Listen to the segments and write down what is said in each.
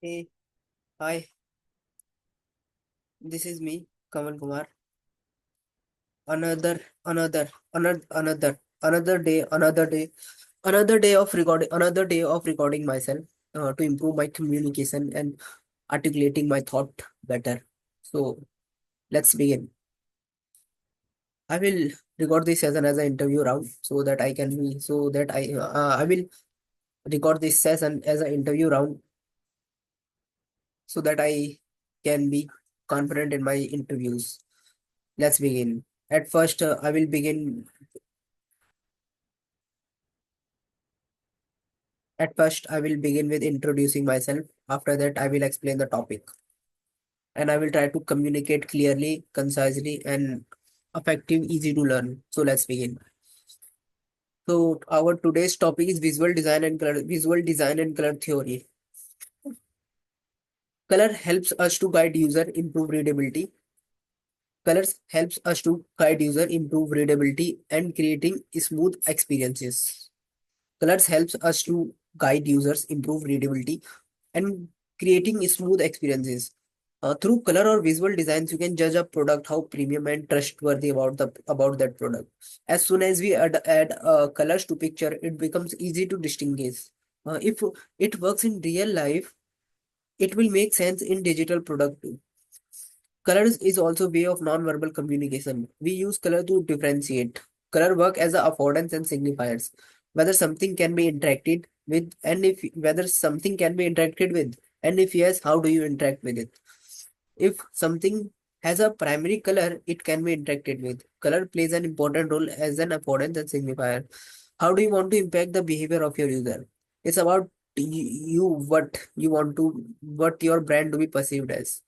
Hey, hi, this is me, Kamal Kumar. Another, another day of recording myself to improve my communication and articulating my thought better. So let's begin. I will record this session as an interview round I will record this session as an interview round so that I can be confident in my interviews. Let's begin. At first, I will begin. At first, I will begin with introducing myself. After that, I will explain the topic, and I will try to communicate clearly, concisely, and effective, easy to learn. So let's begin. So our today's topic is visual design and color theory. Color helps us to guide user, improve readability. Colors helps us to guide user, improve readability, and creating smooth experiences. Colors helps us to guide users, improve readability, and creating smooth experiences. Through color or visual designs, you can judge a product how premium and trustworthy about that product. As soon as we add colors to picture, it becomes easy to distinguish. If it works in real life, it will make sense in digital product too. Colors is also way of non-verbal communication. We use color to differentiate. Color work as a affordance and signifiers. Whether something can be interacted with and if whether something can be interacted with. And if yes, how do you interact with it? If something has a primary color, it can be interacted with. Color plays an important role as an affordance and signifier. How do you want to impact the behavior of your user? It's about what you want to, what your brand to be perceived as.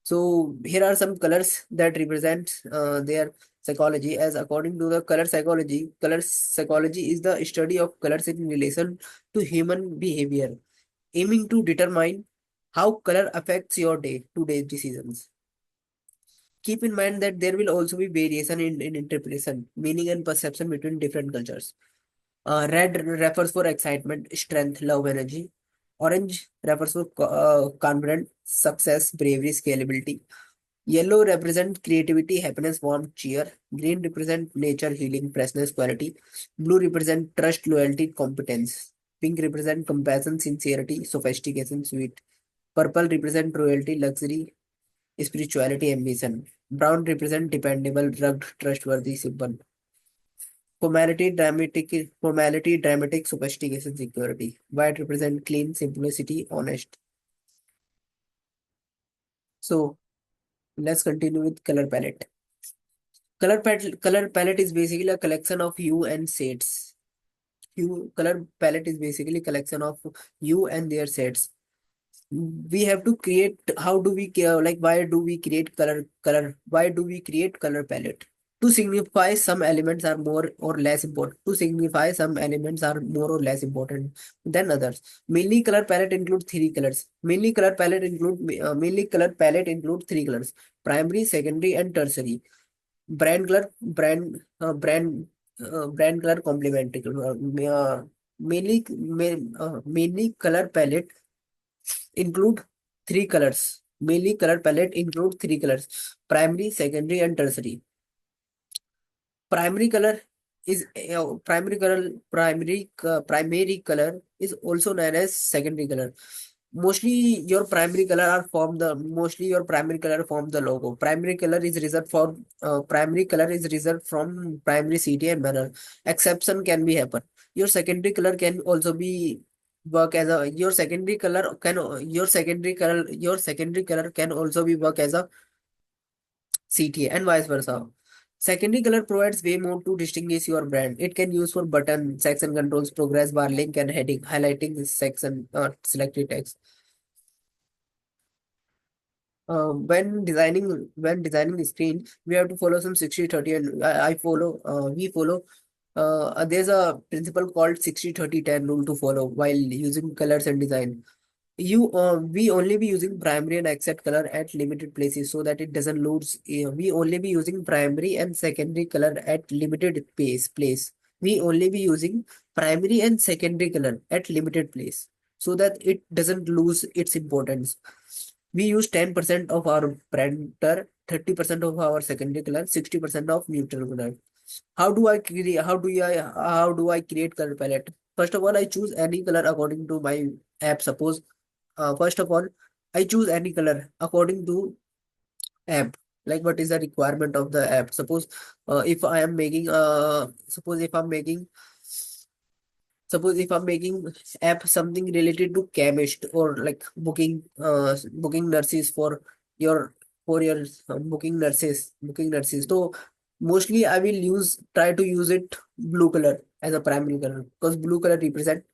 So here are some colors that represent their psychology. As according to the color psychology is the study of colors in relation to human behavior, aiming to determine how color affects your day-to-day decisions. Keep in mind that there will also be variation in interpretation, meaning, and perception between different cultures. Red refers for excitement, strength, love, energy. Orange refers for confidence, success, bravery, scalability. Yellow represent creativity, happiness, warmth, cheer. Green represent nature, healing, freshness, quality. Blue represent trust, loyalty, competence. Pink represent compassion, sincerity, sophistication, sweet. Purple represent royalty, luxury, spirituality, ambition. Brown represent dependable, rugged, trustworthy, simple. Formality, dramatic, sophistication, security. White represent clean, simplicity, honest. So let's continue with color palette. Color palette is basically a collection of hue and shades. Color palette is basically collection of hue and their shades. We have to create. How do we like? Why do we create color? Why do we create color palette? To signify some elements are more or less important. To signify some elements are more or less important than others. Mainly color palette include three colors. Mainly color palette include three colors: primary, secondary, and tertiary. Brand color, brand color complementary. Mainly color palette include three colors. Mainly color palette include three colors: primary, secondary, and tertiary. Primary color is primary color is also known as secondary color. Mostly your primary color form the logo. Primary color is reserved from primary city and banner. Exception can be happen. Your secondary color can also be work as a your secondary color can also be work as a CTA and vice versa. Secondary color provides way more to distinguish your brand. It can use for button, section controls, progress bar, link, and heading, highlighting this section selected text. When designing the screen, we have to follow some 60/30, and we follow. There's a principle called 60/30/10 rule to follow while using colors and design. We only be using primary and accept color at limited places so that it doesn't lose. We only be using primary and secondary color at limited place. We only be using primary and secondary color at limited place. so that it doesn't lose its importance. We use 10% of our printer, 30% of our secondary color, 60% of neutral color. How do I create color palette? First of all, I choose any color according to my app. Suppose first of all, I choose any color according to app. Like what is the requirement of the app? If I am making suppose if I'm making app something related to chemist or like booking nurses your booking nurses. So mostly I will use try to use it blue color as a primary color because blue color represent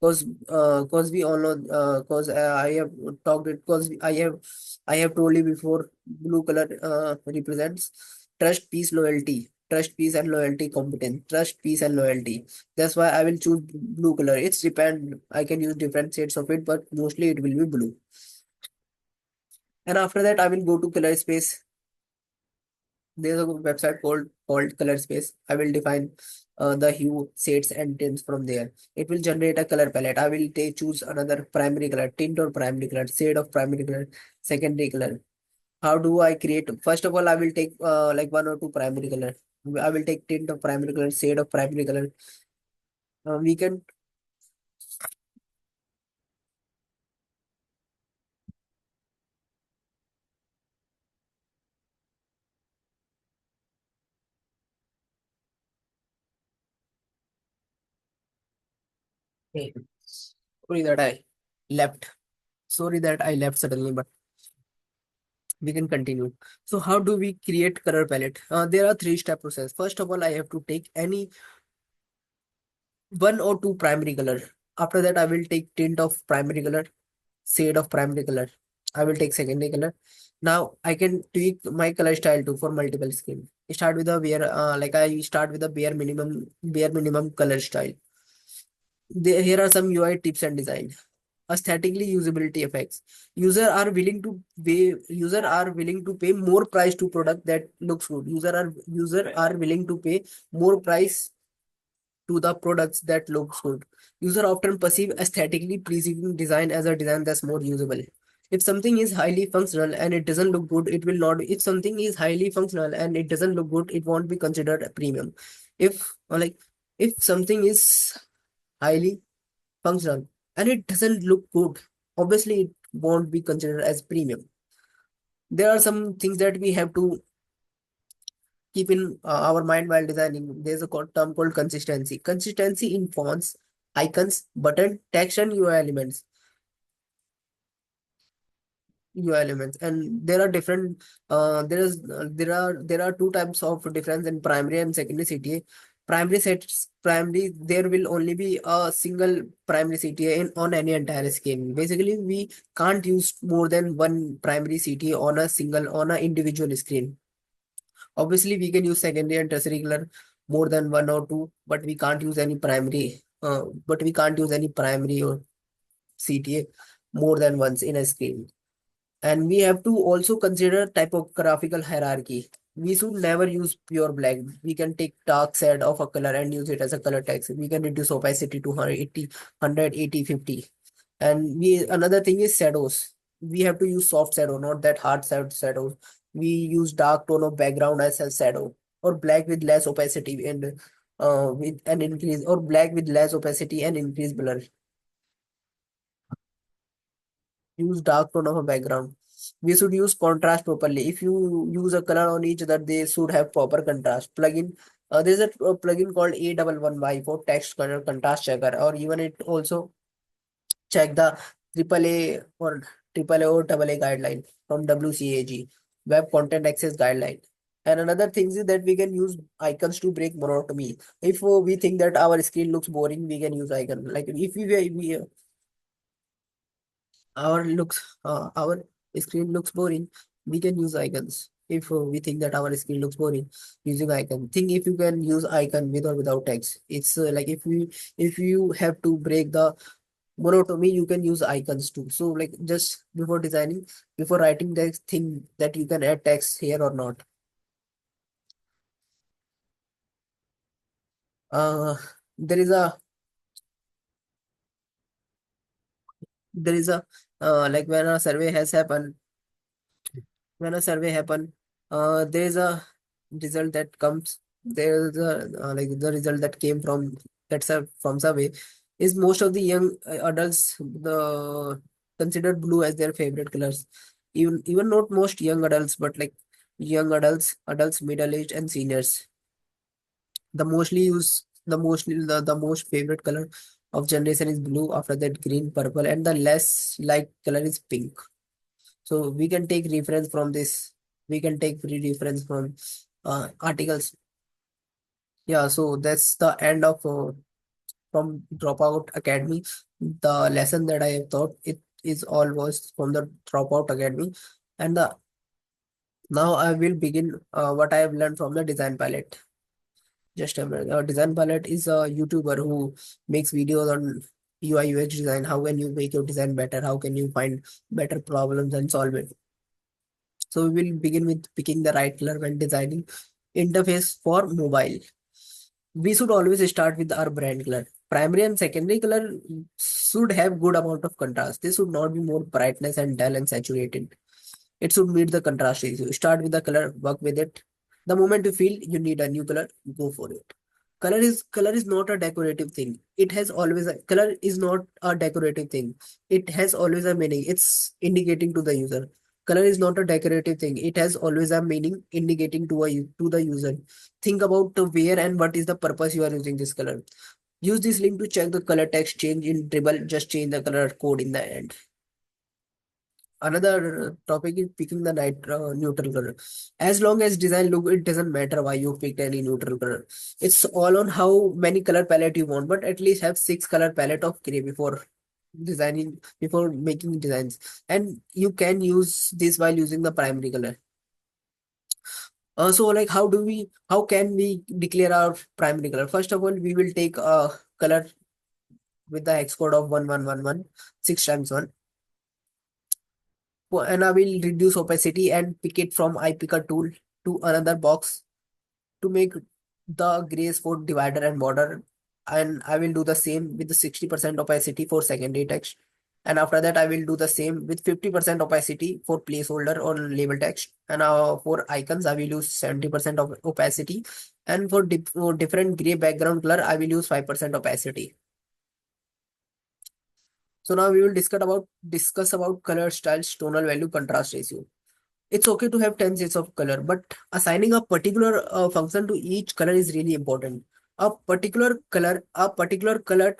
because we all know because I have talked it because I have told you before blue color represents trust, peace and loyalty, competence, trust, peace and loyalty. That's why I will choose blue color. It's depend. I can use different shades of it, but mostly it will be blue. And after that, I will go to color space. There's a website called Color Space. I will define the hue, shades, and tints from there. It will generate a color palette. I will choose another primary color, tint or primary color, shade of primary color, secondary color. How do I create? First of all, I will take like one or two primary color. I will take tint of primary color, shade of primary color. We can Hey, sorry that I left. Sorry that I left suddenly, but we can continue. So how do we create color palette? There are three-step process. First of all, I have to take any one or two primary color. After that, I will take tint of primary color, shade of primary color. I will take secondary color. Now I can tweak my color style too for multiple skin. Start with a I start with a bare minimum color style. Here are some UI tips and design. Aesthetically usability effects. User are willing to pay more price to product that looks good. User are willing to pay more price to the products that looks good. User often perceive aesthetically pleasing design as a design that's more usable. If something is highly functional and it doesn't look good, it will not. If something is highly functional and it doesn't look good, it won't be considered a premium. If like if something is highly functional and it doesn't look good, obviously it won't be considered as premium. There are some things that we have to keep in our mind while designing. There's a term called consistency. Consistency in fonts, icons, button, text, and UI elements. And there are different. There are two types of difference in primary and secondary CTA. Primary there will only be a single primary CTA in on any entire scheme. Basically, we can't use more than one primary CTA on a individual screen. Obviously, we can use secondary and tertiary color more than one or two, but we can't use any primary. But we can't use any primary or CTA more than once in a screen. And we have to also consider typographical hierarchy. We should never use pure black. We can take dark shade of a color and use it as a color text. We can reduce opacity to 180, 50. And we another thing is shadows. We have to use soft shadow, not that shadows. We use dark tone of background as a shadow, or black with less opacity and with an increase, or black with less opacity and increase blur. Use dark tone of a background. We should use contrast properly. If you use a color on each other, they should have proper contrast. There's a plugin called A11Y for text color contrast checker, or even it also check the AAA or AA guideline from WCAG, Web Content Access Guideline. And another thing is that we can use icons to break monotony. If we think that our screen looks boring, we can use icon. Like if we our screen looks boring, we can use icons. If we think that our screen looks boring, using icon. Think if you can use icon with or without text. It's like if you have to break the monotony, you can use icons too. So like just before writing text, think that you can add text here or not. uh there is a there is a like when a survey has happened, when a survey happen, there is a result that comes. There is a like the result that came from from survey is most of the young adults the consider blue as their favorite colors. Even not most young adults, but like young adults, middle aged and seniors. The most favorite color of generation is blue. After that, green, purple, and the less liked color is pink. So we can take reference from this. We can take reference from articles. Yeah, so that's the end of from Dropout Academy. The lesson that I have taught it is all was from the Dropout Academy, and the now I will begin what I have learned from the Design Palette. Just a minute. Design Palette is a YouTuber who makes videos on UI UX design. How can you make your design better? How can you find better problems and solve it? So we will begin with picking the right color when designing interface for mobile. We should always start with our brand color. Primary and secondary color should have good amount of contrast. They should not be more brightness and dull and saturated. It should meet the contrast ratio. Start with the color, work with it. The moment you feel you need a new color, go for it. Color is not a decorative thing. It has always a color is not a decorative thing. It has always a meaning. It's indicating to the user. Color is not a decorative thing. It has always a meaning indicating to the user. Think about the where and what is the purpose you are using this color. Use this link to check the color text change in Dribble. Just change the color code in the end. Another topic is picking the neutral color. As long as design look, it doesn't matter why you picked any neutral color. It's all on how many color palette you want, but at least have six color palette of gray before making designs. And you can use this while using the primary color. So like how can we declare our primary color? First of all, we will take a color with the hex code of 1111, 6 times 1. And I will reduce opacity and pick it from iPicker tool to another box to make the grays for divider and border. And I will do the same with the 60% opacity for secondary text. And after that, I will do the same with 50% opacity for placeholder or label text. And for icons, I will use 70% of opacity. And for different gray background color, I will use 5% opacity. So now we will discuss about color styles, tonal value, contrast ratio. It's okay to have 10 shades of color, but assigning a particular function to each color is really important. A particular color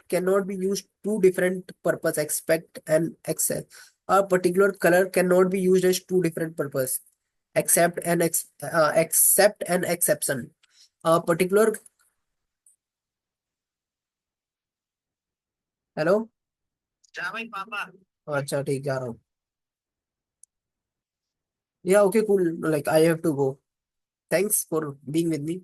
cannot be used two different purpose, expect and excel. A particular color cannot be used as two different purpose, except an exception. A particular hello. अच्छा ठीक जा रहा हूँ। Yeah, okay, cool. Like I have to go. Thanks for being with me.